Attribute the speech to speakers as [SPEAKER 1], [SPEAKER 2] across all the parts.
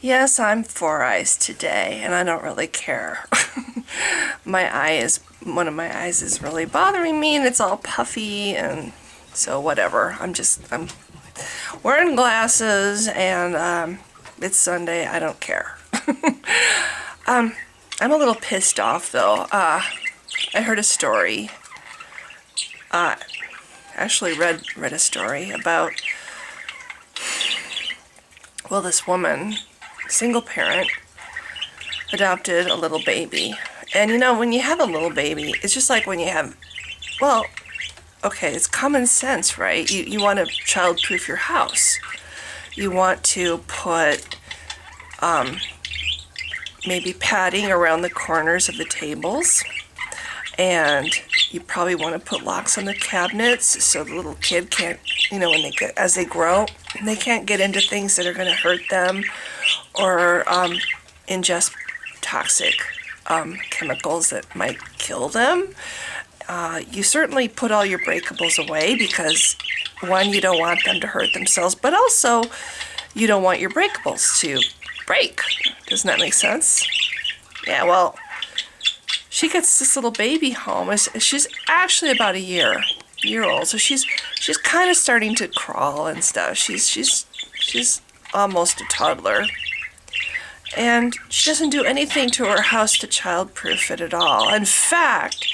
[SPEAKER 1] Yes, I'm four eyes today, and I don't really care. One of my eyes is really bothering me, and it's all puffy, and so whatever. I'm wearing glasses, and it's Sunday. I don't care. I'm a little pissed off, though. I heard a story. Actually read a story about, well, this woman, single parent, adopted a little baby. And when you have a little baby, it's just like when you have, well, okay, it's common sense, right? You want to child-proof your house. You want to put maybe padding around the corners of the tables. And you probably want to put locks on the cabinets so the little kid can't, as they grow, they can't get into things that are going to hurt them or ingest toxic chemicals that might kill them. You certainly put all your breakables away because, one, you don't want them to hurt themselves, but also you don't want your breakables to break. Doesn't that make sense? Yeah, well, she gets this little baby home. She's actually about a year old, so she's kind of starting to crawl and stuff. She's almost a toddler, and she doesn't do anything to her house to childproof it at all. In fact,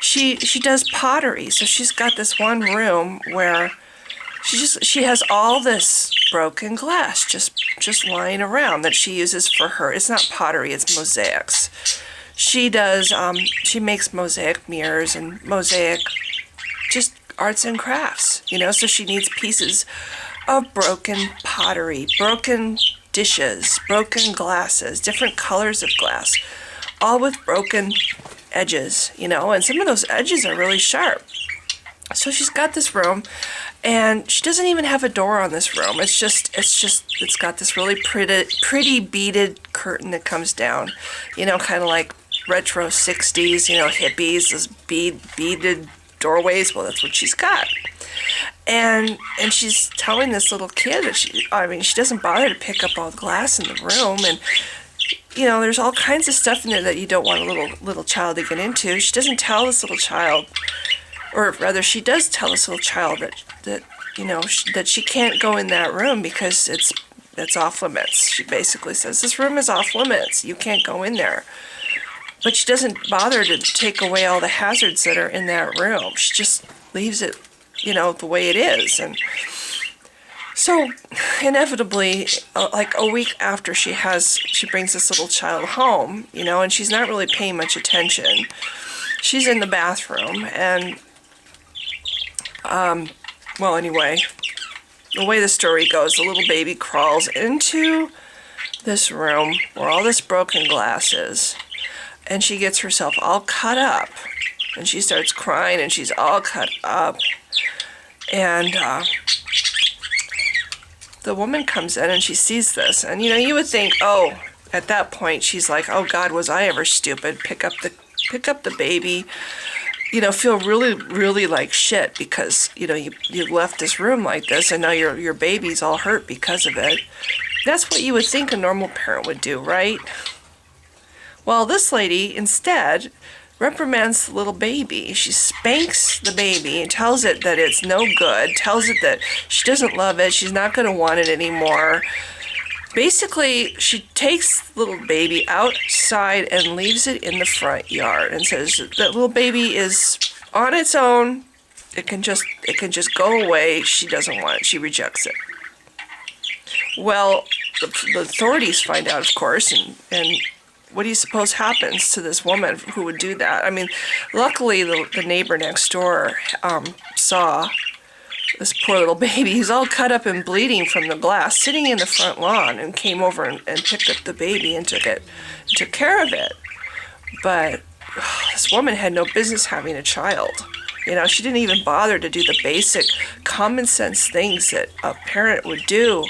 [SPEAKER 1] she does pottery. So she's got this one room where she has all this broken glass just lying around that she uses for her. It's not pottery, it's mosaics. She makes mosaic mirrors and mosaic just arts and crafts, so she needs pieces of broken pottery, broken dishes, broken glasses, different colors of glass, all with broken edges, and some of those edges are really sharp. So she's got this room, and she doesn't even have a door on this room. It's got this really pretty beaded curtain that comes down, kind of like retro 60s, hippies, those beaded doorways. Well, that's what she's got. And she's telling this little kid that she doesn't bother to pick up all the glass in the room, and there's all kinds of stuff in there that you don't want a little child to get into. She doesn't tell this little child, or rather she does tell this little child that she can't go in that room because it's off limits. She basically says, this room is off limits, you can't go in there. But she doesn't bother to take away all the hazards that are in that room. She just leaves it, the way it is. And so inevitably, like a week after she brings this little child home, and she's not really paying much attention. She's in the bathroom, and well, anyway, the way the story goes, the little baby crawls into this room where all this broken glass is, and she gets herself all cut up, and she starts crying, and she's all cut up, and the woman comes in, and she sees this, and you would think, oh, at that point, she's like, oh God, was I ever stupid? Pick up the baby. Feel really, really like shit because, you left this room like this and now your baby's all hurt because of it. That's what you would think a normal parent would do, right? Well, this lady instead reprimands the little baby. She spanks the baby and tells it that it's no good, tells it that she doesn't love it, she's not going to want it anymore. Basically, she takes the little baby outside and leaves it in the front yard and says that little baby is on its own. It can just go away. She doesn't want it. She rejects it. Well, the authorities find out, of course, and what do you suppose happens to this woman who would do that? Luckily, the neighbor next door saw this poor little baby. He's all cut up and bleeding from the glass, sitting in the front lawn, and came over and picked up the baby and took care of it. But this woman had no business having a child. She didn't even bother to do the basic common sense things that a parent would do.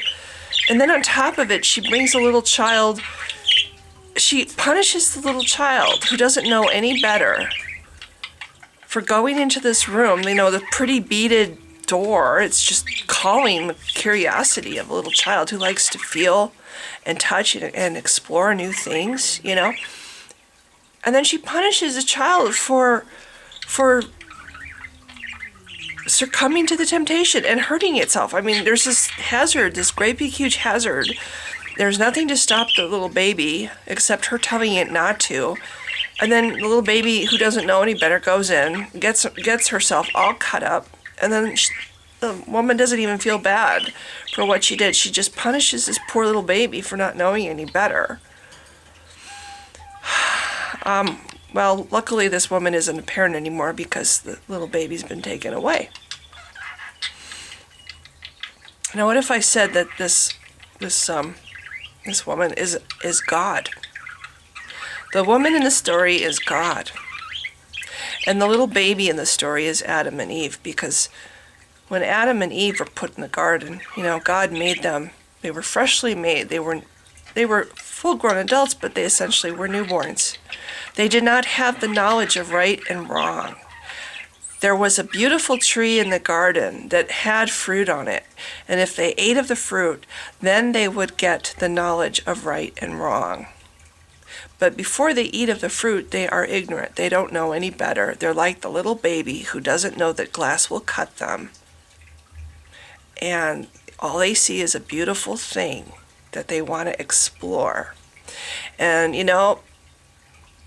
[SPEAKER 1] And then on top of it, she brings a little child. She punishes the little child who doesn't know any better for going into this room, the pretty beaded door. It's just calling the curiosity of a little child who likes to feel and touch and explore new things, you know. And then she punishes a child for succumbing to the temptation and hurting itself. I mean, there's this hazard, this great big huge hazard. There's nothing to stop the little baby except her telling it not to. And then the little baby, who doesn't know any better, goes in, gets herself all cut up, and then the woman doesn't even feel bad for what she did. She just punishes this poor little baby for not knowing any better. Well, luckily this woman isn't a parent anymore because the little baby's been taken away. Now, what if I said that this woman is God? The woman in the story is God. And the little baby in the story is Adam and Eve, because when Adam and Eve were put in the garden, you know, God made them. They were freshly made. They were full-grown adults, but they essentially were newborns. They did not have the knowledge of right and wrong. There was a beautiful tree in the garden that had fruit on it, and if they ate of the fruit, then they would get the knowledge of right and wrong. But before they eat of the fruit, they are ignorant. They don't know any better. They're like the little baby who doesn't know that glass will cut them. And all they see is a beautiful thing that they want to explore. And, you know,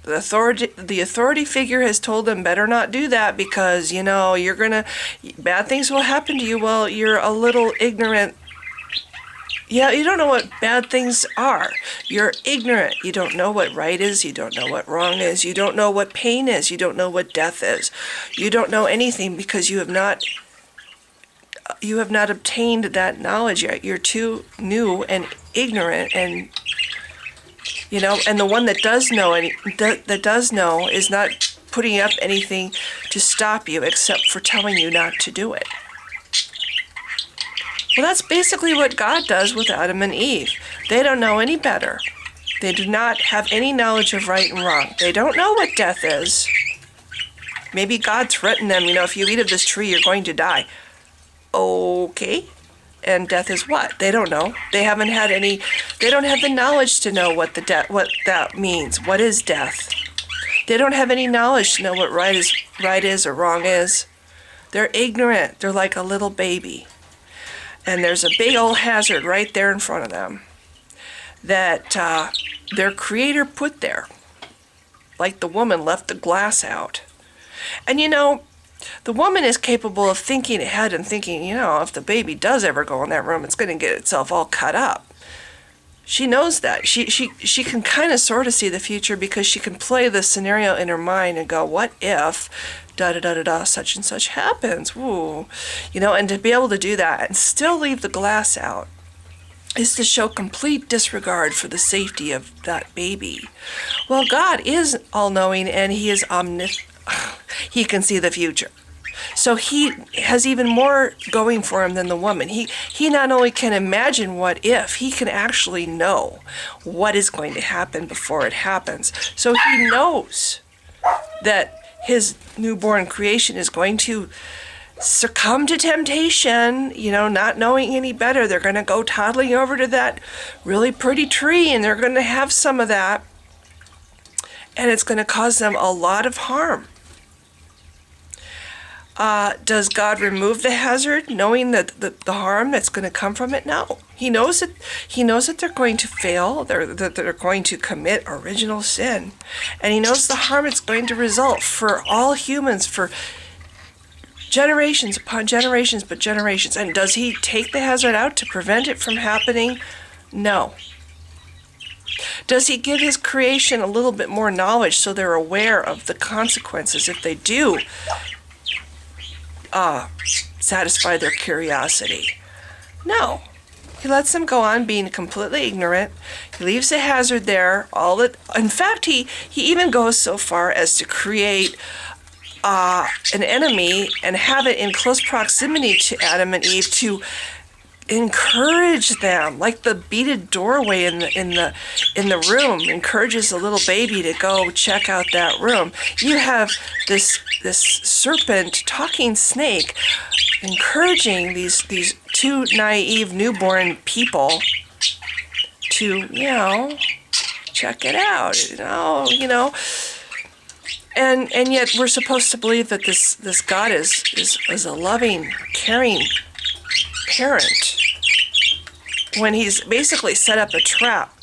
[SPEAKER 1] the authority figure has told them better not do that because, you know, bad things will happen to you. Well, you're a little ignorant. Yeah, you don't know what bad things are. You're ignorant. You don't know what right is. You don't know what wrong is. You don't know what pain is. You don't know what death is. You don't know anything because you have not obtained that knowledge yet. You're too new and ignorant, and you know. And the one that does know is not putting up anything to stop you except for telling you not to do it. Well, that's basically what God does with Adam and Eve. They don't know any better. They do not have any knowledge of right and wrong. They don't know what death is. Maybe God threatened them, you know, if you eat of this tree, you're going to die. Okay. And death is what? They don't know. They don't have the knowledge to know what that means. What is death? They don't have any knowledge to know what right is or wrong is. They're ignorant. They're like a little baby. And there's a big old hazard right there in front of them that their creator put there. Like the woman left the glass out. And you know, the woman is capable of thinking ahead and thinking, you know, if the baby does ever go in that room, it's going to get itself all cut up. She knows that. She can kind of sort of see the future because she can play the scenario in her mind and go, what if da-da-da-da-da, such and such happens? Ooh. You know, and to be able to do that and still leave the glass out is to show complete disregard for the safety of that baby. Well, God is all-knowing and he is omniscient. He can see the future. So he has even more going for him than the woman. He not only can imagine what if, he can actually know what is going to happen before it happens. So he knows that his newborn creation is going to succumb to temptation, you know, not knowing any better. They're going to go toddling over to that really pretty tree and they're going to have some of that. And it's going to cause them a lot of harm. Does God remove the hazard, knowing that the harm that's going to come from it? No. He knows that they're going to fail, that they're going to commit original sin. And he knows the harm it's going to result for all humans, for generations upon generations, but generations. And does he take the hazard out to prevent it from happening? No. Does he give his creation a little bit more knowledge so they're aware of the consequences if they do satisfy their curiosity? No. He lets them go on being completely ignorant. He leaves the hazard there. In fact, he even goes so far as to create an enemy and have it in close proximity to Adam and Eve to encourage them, like the beaded doorway in the room encourages a little baby to go check out that room. You have this serpent talking snake encouraging these two naive newborn people to, check it out, and yet we're supposed to believe that this God is a loving, caring parent when he's basically set up a trap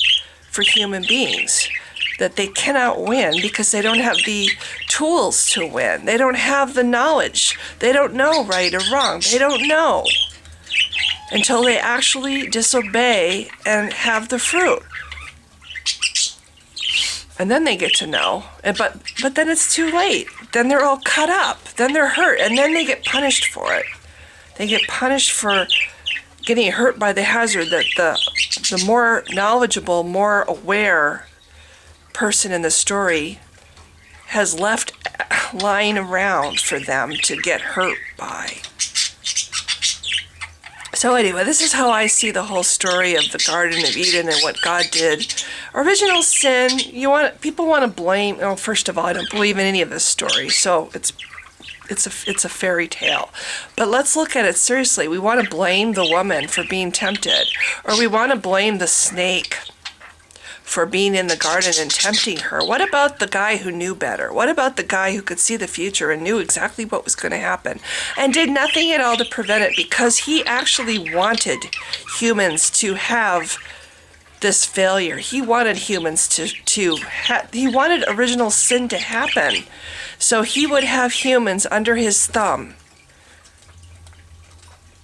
[SPEAKER 1] for human beings that they cannot win because they don't have the tools to win. They don't have the knowledge. They don't know right or wrong. They don't know until they actually disobey and have the fruit. And then they get to know. But then it's too late. Then they're all cut up. Then they're hurt. And then they get punished for it. They get punished for getting hurt by the hazard that the more knowledgeable, more aware person in the story has left lying around for them to get hurt by. So anyway, this is how I see the whole story of the Garden of Eden and what God did. Original sin, people want to blame. Oh, first of all, I don't believe in any of this story, so it's a fairy tale. But let's look at it seriously. We want to blame the woman for being tempted, or we want to blame the snake for being in the garden and tempting her. What about the guy who knew better? What about the guy who could see the future and knew exactly what was going to happen and did nothing at all to prevent it because he actually wanted humans to have this failure? He wanted humans he wanted original sin to happen. So he would have humans under his thumb.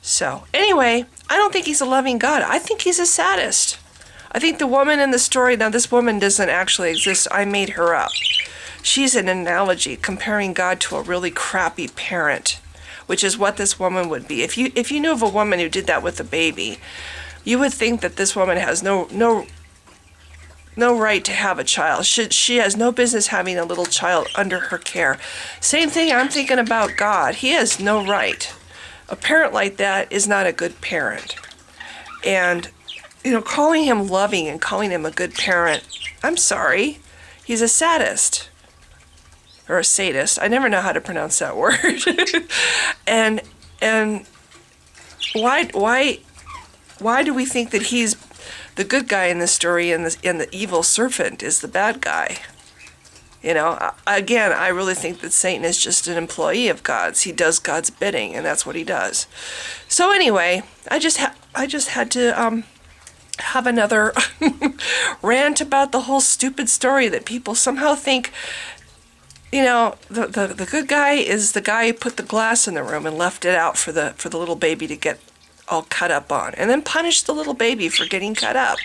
[SPEAKER 1] So anyway, I don't think he's a loving God. I think he's a sadist. I think the woman in the story, now this woman doesn't actually exist. I made her up. She's an analogy comparing God to a really crappy parent, which is what this woman would be. If you knew of a woman who did that with a baby, you would think that this woman has no right to have a child. She has no business having a little child under her care. Same thing I'm thinking about God. He has no right. A parent like that is not a good parent. And calling him loving and calling him a good parent, I'm sorry, he's a sadist. Or a sadist. I never know how to pronounce that word. and why do we think that he's the good guy in this story and the evil serpent is the bad guy? Again, I really think that Satan is just an employee of God's. He does God's bidding, and that's what he does. So anyway, I just had to have another rant about the whole stupid story that people somehow think, the good guy is the guy who put the glass in the room and left it out for the little baby to get all cut up on, and then punished the little baby for getting cut up.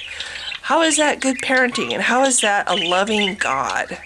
[SPEAKER 1] How is that good parenting, and how is that a loving God?